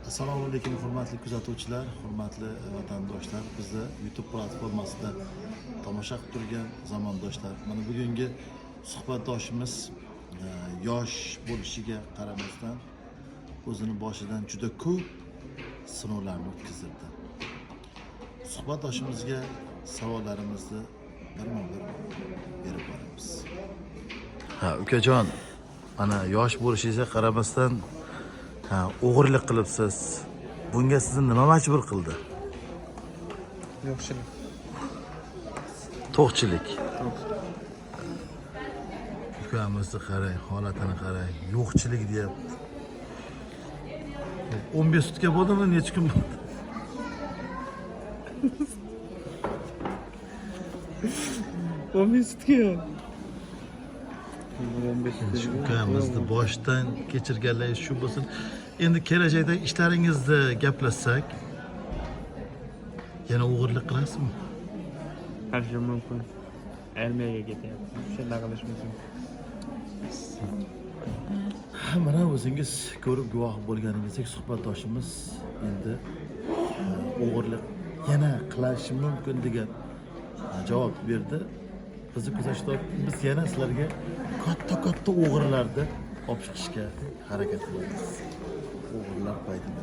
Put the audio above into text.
Assalomu alaykum hurmatli kuzatuvchilar, hurmatli vatandoshlar, bizni YouTube platformasida tomosha qilib turgan zamondoshlar. Mana bugungi suhbatdoshimiz yosh bo'lishiga qaramasdan o'zini boshidan juda ko'p sinovlarni o'tkazdi. Suhbatdoshimizga savollarimizni birma-bir berib boramiz. Ukajon, mana yosh bo'lishingizga qaramasdan o'g'irlik qilibsiz. Bunga sizni nima majbur qildi? Yo'qchilik. To'qchilik. Ukamizni qarang, holatini qarang, yo'qchilik deyapti. 15 sutga bo'ldimi, necha kun bo'ldi? Ukamizni boshdan kechirganlaringiz shu bo'lsin. Endi kelajakda ishlaringizni gaplashsak, yana o'g'irlik qilasizmi? Har şey mumkin. Armiyaga ketyapti. Shunday qilish mumkin. Mana o'zingiz ko'rib guvoh bo'lganingizdek suhbatdoshimiz endi o'g'irlik yana qilishi mumkin degan javob berdi. Bizni kuzatishda biz yana sizlarga katta o'g'irlarni olib chiqishga harakat qilamiz. O'g'irlar paytida